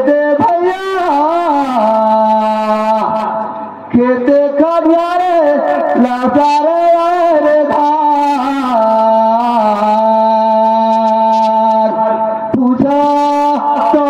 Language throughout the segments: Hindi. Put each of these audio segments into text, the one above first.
दे भैया खेते खड़ियारे लासारे रे धार पूछा तो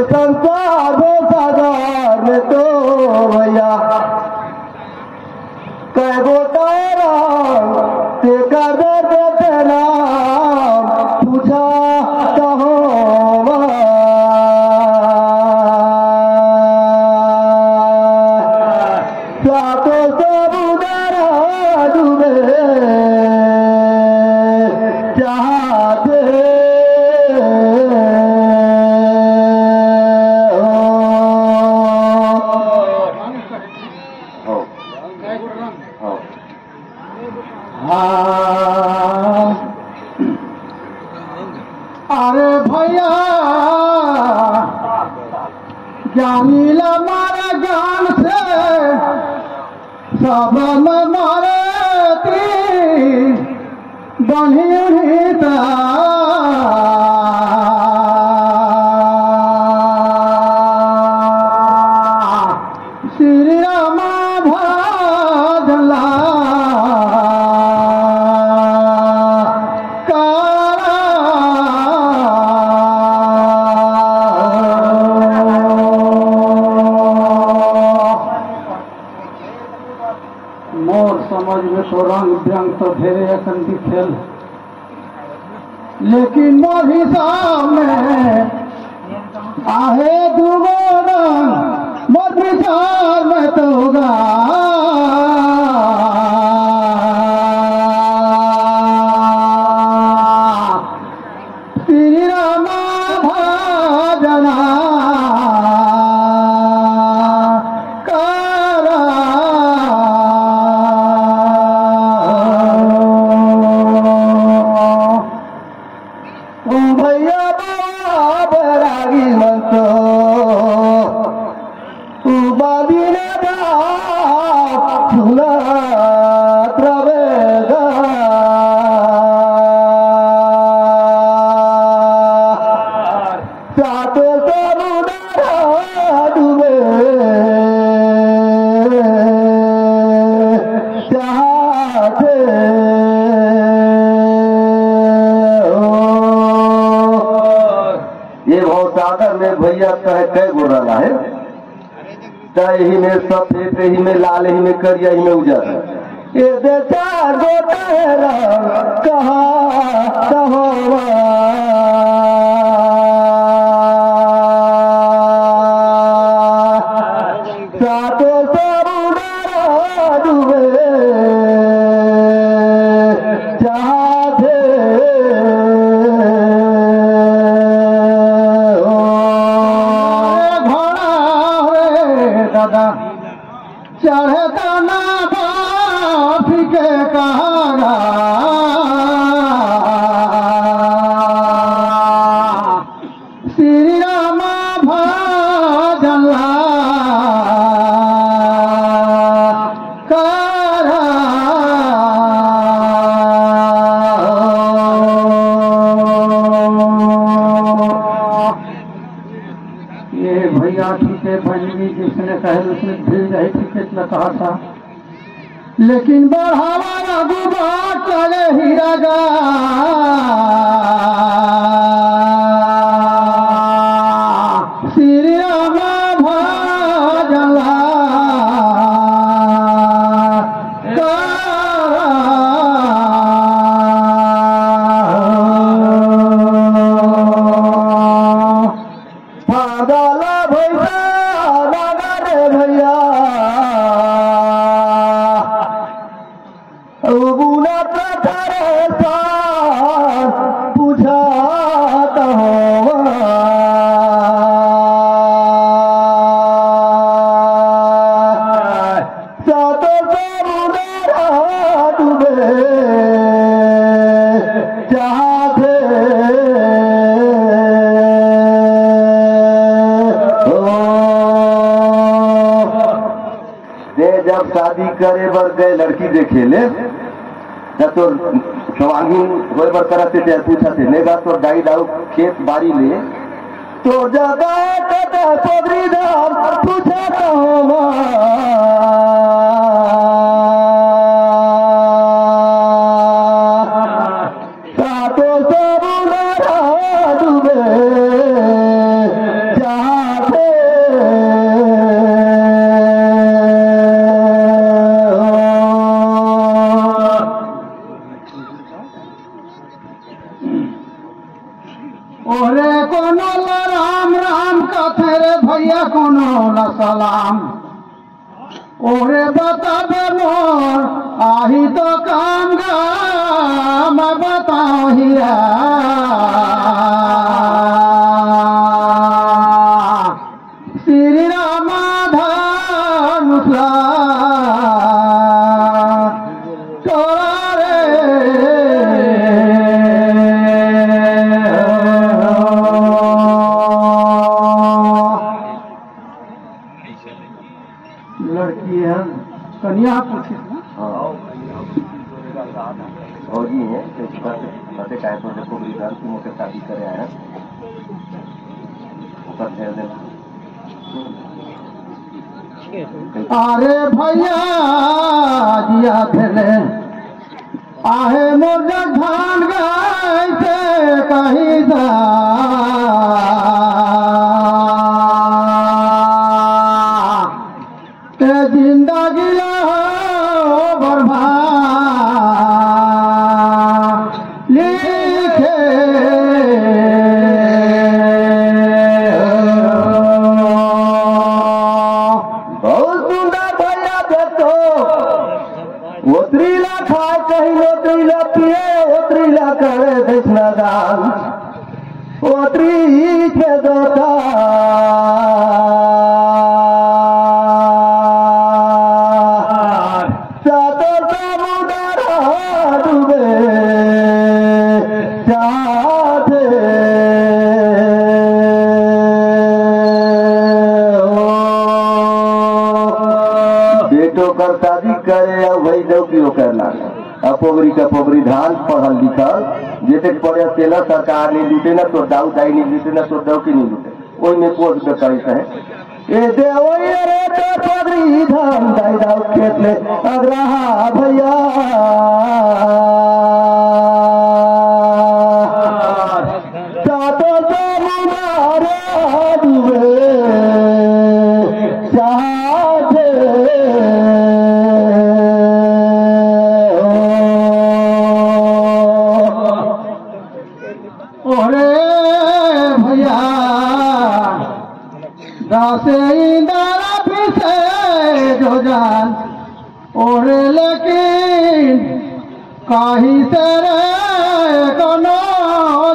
संसार सागर में तो भैया कै गोटारा ते कर देते नाम पूछा तो सातो समुद्र डूबे चाहते अरे भैया ज्ञानीला मारे ज्ञान से सब में मारे बढ़िया श्री राम भजला मोर समझ में तो रंग व्यंग तो ढेरे अखन दिखेल, लेकिन मोरी सामने आहे दूगो रंग मोर विचार में तो होगा श्री राम भजना भैया बैरागी मंतो बादी ने झूला प्रवेगा सातो समुद्र डूबे चाहते ये बहुत सागर में भैया कहे कै गो रंग है, ही में सफेद, ही में लाल, ही में करिया, ही में उजर। ये दे चार गो रंग कहा सातो समुद्र डूबे चाहते दादा चढ़े दाना बाप के कहागा श्री राम भजला करा ये भैया ठीक है भजनी जिसने कहे उसने फिर जाए टिकट न कहा था, लेकिन बढ़ावा रघुबा चले हीरागा श्री राम भजला भैया बुला पूछा जब शादी करे बर गए लड़की देखे ले तो सवांगीन होए बर करते थे पूछा थे नेगा तो डाई डाउ खेत बाड़ी ले तो जगह कदा पोगरी धाम पूछा तो ओरे कोनो राम राम कथे रे भैया कोनो न सलाम ओरे बताबे मोर आही तो काम गा मैं बताऊं हिया श्री राम धनुषा लड़की है कन्या पूछी फौजी है फतेह काय तो देखो बिहार की मुझे शादी करे आया अरे भैया जिया थे आहे मोर धान गाय से कहीं दा जिंदगी बर्बाद लिखे बहुत सुंदर भैया देखो ओतरीला खाए कहीं ओतरीला पिए ओतरीला करे दक्षिणा दान ओतरी के दोता बेटो कर शादी करे वही दो की करना अपोगरी का पोगरी धान पढ़ल लिखल जैसे पढ़े तेला सरकार नहीं लूटे ना तो दाऊ दाई नहीं लूटे ना तो दाऊ की नहीं लूटे वही में पोज बेकारी है ए दे वही रे तो पोगरी धान दाई दाऊ खेत ले अग्रहा भैया सातो समुदारे डूबे ओरे भैया दासे इंदारा पीछे जो जान ओरे लेकिन कहीं से रे कोनो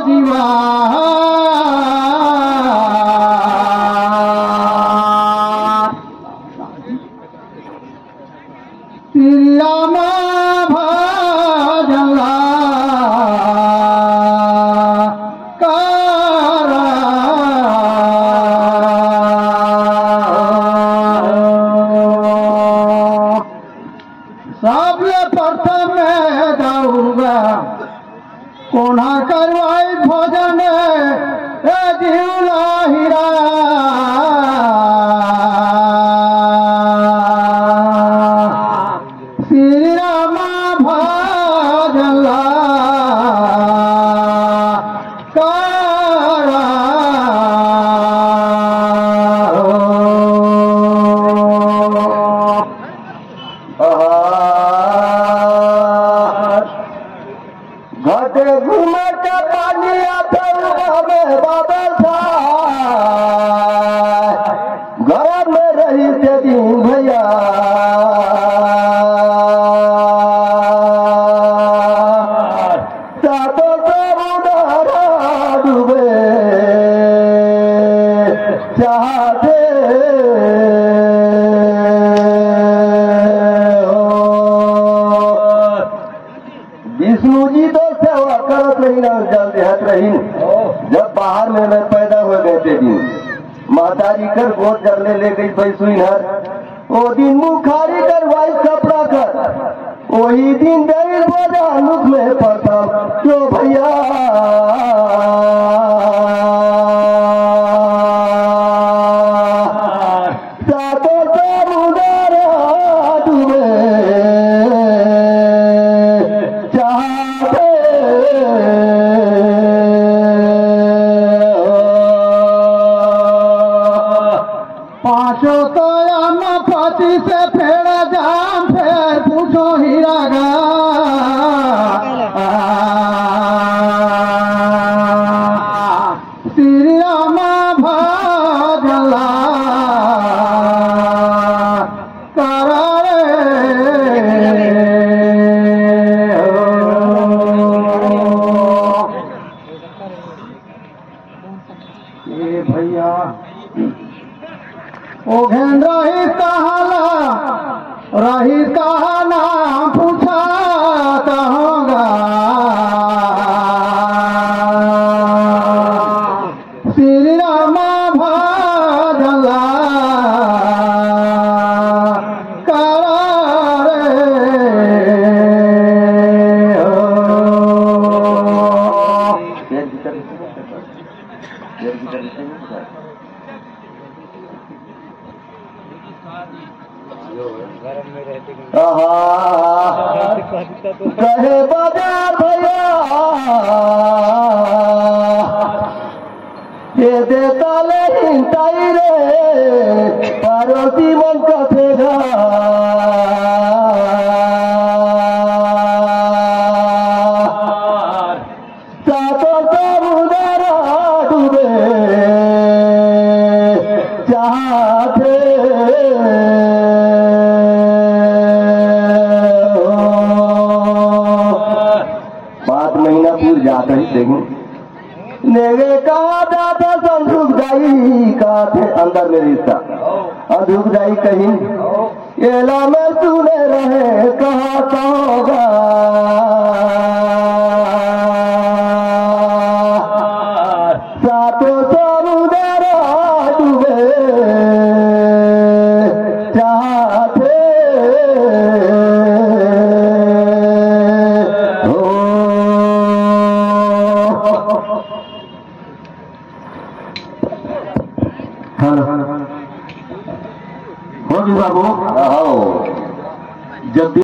जीवा श्रीरामा भजला सबले प्रथम में जाऊंगा कोना करवाई भोजन जीवला हीरा श्री रामा भजला घटे घूमे के पानी बादल घर में रही से दिन भैया सातो समुद्र डूबे चाहते विष्णु जी तो सेवा करत रही ना जल देहत रही जब बाहर में मैं पैदा हो गए थे दिन माता जी कर गोद जरने ले गई भाई सुई नर ओ दिन मुखारी करवाई कपड़ा कर, वही दिन दई बोझा मुख में प्रथम यो भैया। सातो समुद्र डूबे चाहते पाँचों तो अम्मा पति से फेर जाम फेर पूछो हीरा गा श्री राम भजला करा रे भैया ओ घेन रही कहाला रही कहाना पूछा कहूँगा श्री राम भजला करा कहे बाजार भैया ये देता लेकिन ताई रे पार्वती मन कथेगा सातो समुद्र डूबे चाहते 5 महीना पूर जाता ही देखें नेगे कहा जाता संसुख जाई कहा थे अंदर में रिश्ता अधुक जाई कहीं एला में सुने रहे कहा होगा सातों समुद्र डूबे चाहते होगी बाबू जब